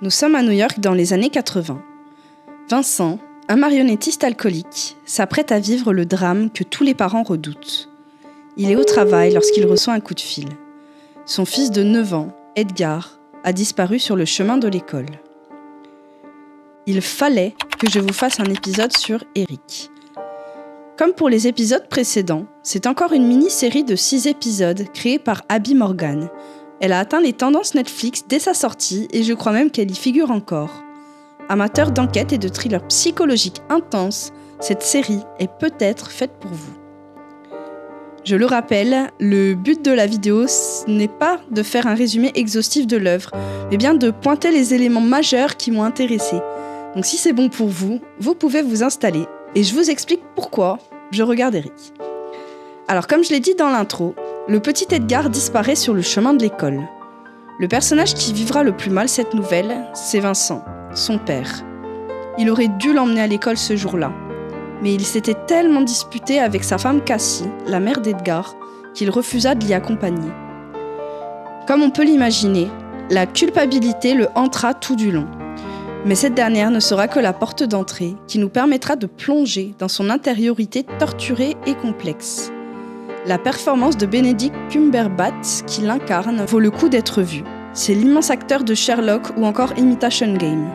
Nous sommes à New York dans les années 80. Vincent, un marionnettiste alcoolique, s'apprête à vivre le drame que tous les parents redoutent. Il est au travail lorsqu'il reçoit un coup de fil. Son fils de 9 ans, Edgar, a disparu sur le chemin de l'école. Il fallait que je vous fasse un épisode sur Eric. Comme pour les épisodes précédents, c'est encore une mini-série de 6 épisodes créée par Abby Morgan. Elle a atteint les tendances Netflix dès sa sortie et je crois même qu'elle y figure encore. Amateur d'enquête et de thrillers psychologiques intenses, cette série est peut-être faite pour vous. Je le rappelle, le but de la vidéo n'est pas de faire un résumé exhaustif de l'œuvre, mais bien de pointer les éléments majeurs qui m'ont intéressé. Donc si c'est bon pour vous, vous pouvez vous installer et je vous explique pourquoi je regarde Eric. Alors comme je l'ai dit dans l'intro, le petit Edgar disparaît sur le chemin de l'école. Le personnage qui vivra le plus mal cette nouvelle, c'est Vincent, son père. Il aurait dû l'emmener à l'école ce jour-là, mais il s'était tellement disputé avec sa femme Cassie, la mère d'Edgar, qu'il refusa de l'y accompagner. Comme on peut l'imaginer, la culpabilité le hantera tout du long. Mais cette dernière ne sera que la porte d'entrée qui nous permettra de plonger dans son intériorité torturée et complexe. La performance de Benedict Cumberbatch qui l'incarne vaut le coup d'être vue. C'est l'immense acteur de Sherlock ou encore Imitation Game.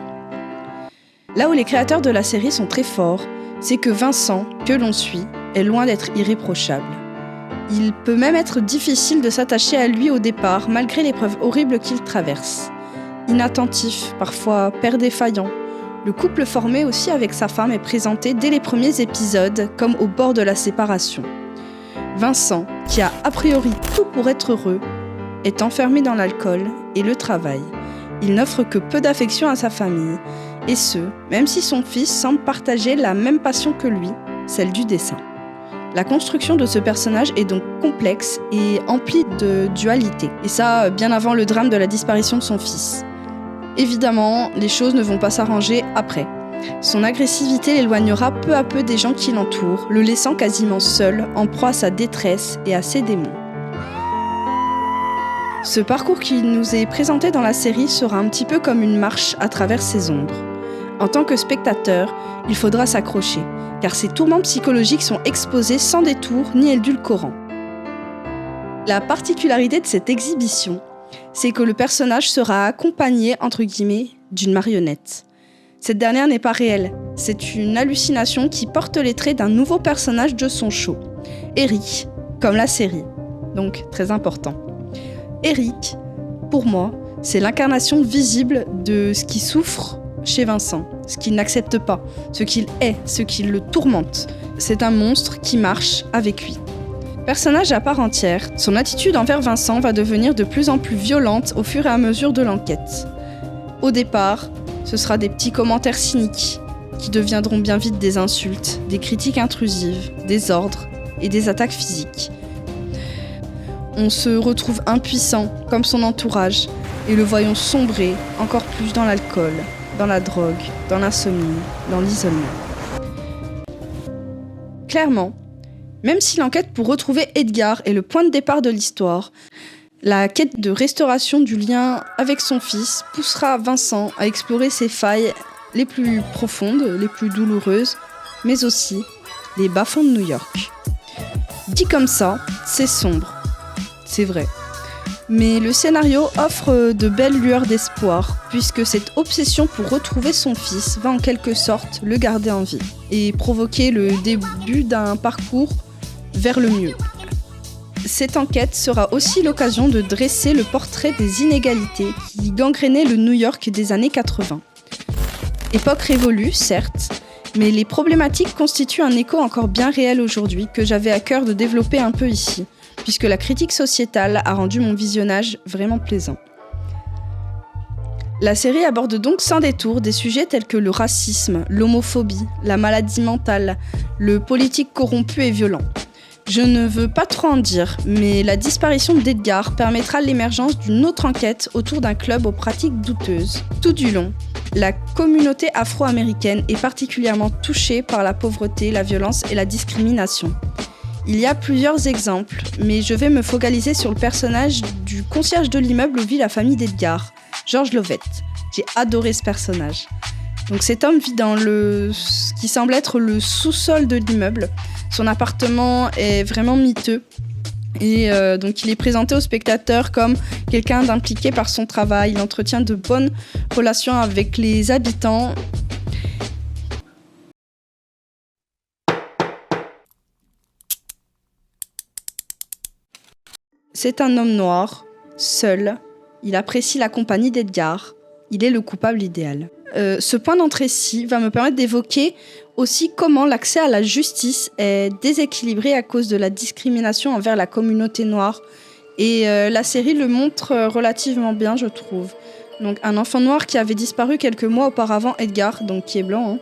Là où les créateurs de la série sont très forts, c'est que Vincent, que l'on suit, est loin d'être irréprochable. Il peut même être difficile de s'attacher à lui au départ, malgré l'épreuve horrible qu'il traverse. Inattentif, parfois père défaillant, le couple formé aussi avec sa femme est présenté dès les premiers épisodes comme au bord de la séparation. Vincent, qui a priori tout pour être heureux, est enfermé dans l'alcool et le travail. Il n'offre que peu d'affection à sa famille, et ce, même si son fils semble partager la même passion que lui, celle du dessin. La construction de ce personnage est donc complexe et emplie de dualité, et ça bien avant le drame de la disparition de son fils. Évidemment, les choses ne vont pas s'arranger après. Son agressivité l'éloignera peu à peu des gens qui l'entourent, le laissant quasiment seul, en proie à sa détresse et à ses démons. Ce parcours qui nous est présenté dans la série sera un petit peu comme une marche à travers ses ombres. En tant que spectateur, il faudra s'accrocher, car ses tourments psychologiques sont exposés sans détour ni édulcorant. La particularité de cette exhibition, c'est que le personnage sera accompagné, entre guillemets, d'une marionnette. Cette dernière n'est pas réelle, c'est une hallucination qui porte les traits d'un nouveau personnage de son show, Eric, comme la série, donc très important. Eric, pour moi, c'est l'incarnation visible de ce qui souffre chez Vincent, ce qu'il n'accepte pas, ce qu'il est, ce qui le tourmente. C'est un monstre qui marche avec lui. Personnage à part entière, son attitude envers Vincent va devenir de plus en plus violente au fur et à mesure de l'enquête. Au départ, ce sera des petits commentaires cyniques qui deviendront bien vite des insultes, des critiques intrusives, des ordres et des attaques physiques. On se retrouve impuissant comme son entourage et le voyons sombrer encore plus dans l'alcool, dans la drogue, dans l'insomnie, dans l'isolement. Clairement, même si l'enquête pour retrouver Edgar est le point de départ de l'histoire, la quête de restauration du lien avec son fils poussera Vincent à explorer ses failles les plus profondes, les plus douloureuses, mais aussi les bas-fonds de New York. Dit comme ça, c'est sombre, c'est vrai. Mais le scénario offre de belles lueurs d'espoir, puisque cette obsession pour retrouver son fils va en quelque sorte le garder en vie et provoquer le début d'un parcours vers le mieux. Cette enquête sera aussi l'occasion de dresser le portrait des inégalités qui gangrénaient le New York des années 80. Époque révolue, certes, mais les problématiques constituent un écho encore bien réel aujourd'hui que j'avais à cœur de développer un peu ici, puisque la critique sociétale a rendu mon visionnage vraiment plaisant. La série aborde donc sans détour des sujets tels que le racisme, l'homophobie, la maladie mentale, le politique corrompu et violent. Je ne veux pas trop en dire, mais la disparition d'Edgar permettra l'émergence d'une autre enquête autour d'un club aux pratiques douteuses. Tout du long, la communauté afro-américaine est particulièrement touchée par la pauvreté, la violence et la discrimination. Il y a plusieurs exemples, mais je vais me focaliser sur le personnage du concierge de l'immeuble où vit la famille d'Edgar, George Lovett, J'ai adoré ce personnage. Donc cet homme vit dans ce qui semble être le sous-sol de l'immeuble. Son appartement est vraiment miteux. Et donc il est présenté aux spectateurs comme quelqu'un d'impliqué par son travail. Il entretient de bonnes relations avec les habitants. C'est un homme noir, seul. Il apprécie la compagnie d'Edgar. Il est le coupable idéal. Ce point d'entrée-ci va me permettre d'évoquer aussi comment l'accès à la justice est déséquilibré à cause de la discrimination envers la communauté noire. Et la série le montre relativement bien, je trouve. Donc, un enfant noir qui avait disparu quelques mois auparavant, Edgar, donc qui est blanc,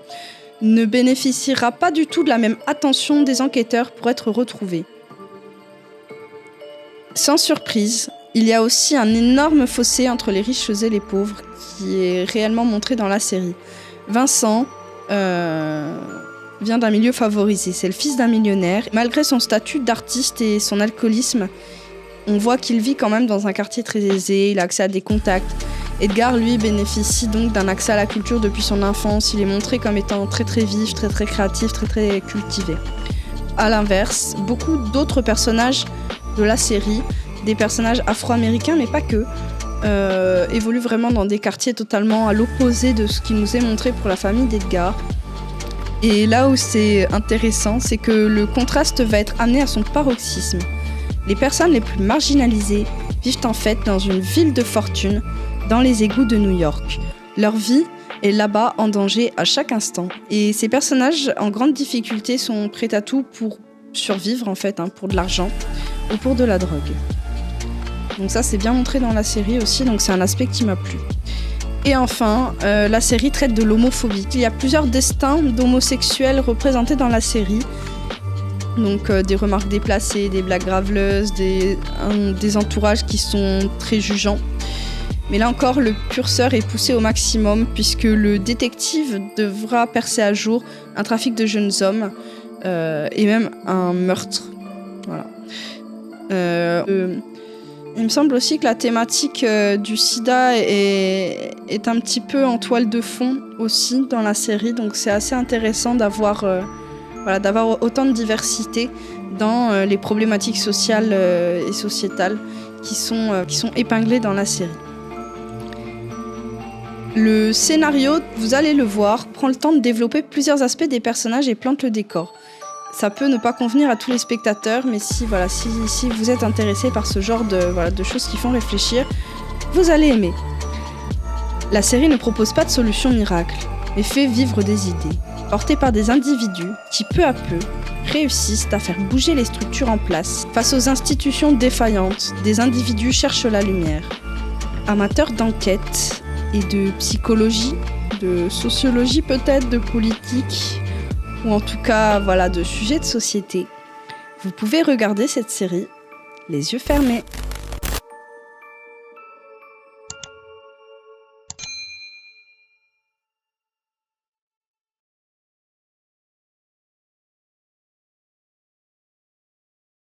ne bénéficiera pas du tout de la même attention des enquêteurs pour être retrouvé. Sans surprise, il y a aussi un énorme fossé entre les riches et les pauvres qui est réellement montré dans la série. Vincent vient d'un milieu favorisé, c'est le fils d'un millionnaire. Malgré son statut d'artiste et son alcoolisme, on voit qu'il vit quand même dans un quartier très aisé, il a accès à des contacts. Edgar, lui, bénéficie donc d'un accès à la culture depuis son enfance. Il est montré comme étant très très vif, très très créatif, très très cultivé. À l'inverse, beaucoup d'autres personnages de la série, des personnages afro-américains, mais pas que, évoluent vraiment dans des quartiers totalement à l'opposé de ce qui nous est montré pour la famille d'Edgar. Et là où c'est intéressant, c'est que le contraste va être amené à son paroxysme. Les personnes les plus marginalisées vivent en fait dans une ville de fortune, dans les égouts de New York. Leur vie est là-bas en danger à chaque instant. Et ces personnages en grande difficulté sont prêts à tout pour survivre en fait, pour de l'argent ou pour de la drogue. Donc ça c'est bien montré dans la série aussi, donc c'est un aspect qui m'a plu. Et enfin, la série traite de l'homophobie. Il y a plusieurs destins d'homosexuels représentés dans la série. Donc des remarques déplacées, des blagues graveleuses, des entourages qui sont très jugeants. Mais là encore, le curseur est poussé au maximum puisque le détective devra percer à jour un trafic de jeunes hommes et même un meurtre. Voilà. Il me semble aussi que la thématique du sida est un petit peu en toile de fond aussi dans la série, donc c'est assez intéressant d'avoir autant de diversité dans les problématiques sociales et sociétales qui sont épinglées dans la série. Le scénario, vous allez le voir, prend le temps de développer plusieurs aspects des personnages et plante le décor. Ça peut ne pas convenir à tous les spectateurs, mais si vous êtes intéressé par ce genre de choses qui font réfléchir, vous allez aimer. La série ne propose pas de solution miracle, mais fait vivre des idées, portées par des individus qui, peu à peu, réussissent à faire bouger les structures en place. Face aux institutions défaillantes, des individus cherchent la lumière. Amateurs d'enquête et de psychologie, de sociologie peut-être, de politique, ou en tout cas de sujets de société, vous pouvez regarder cette série les yeux fermés.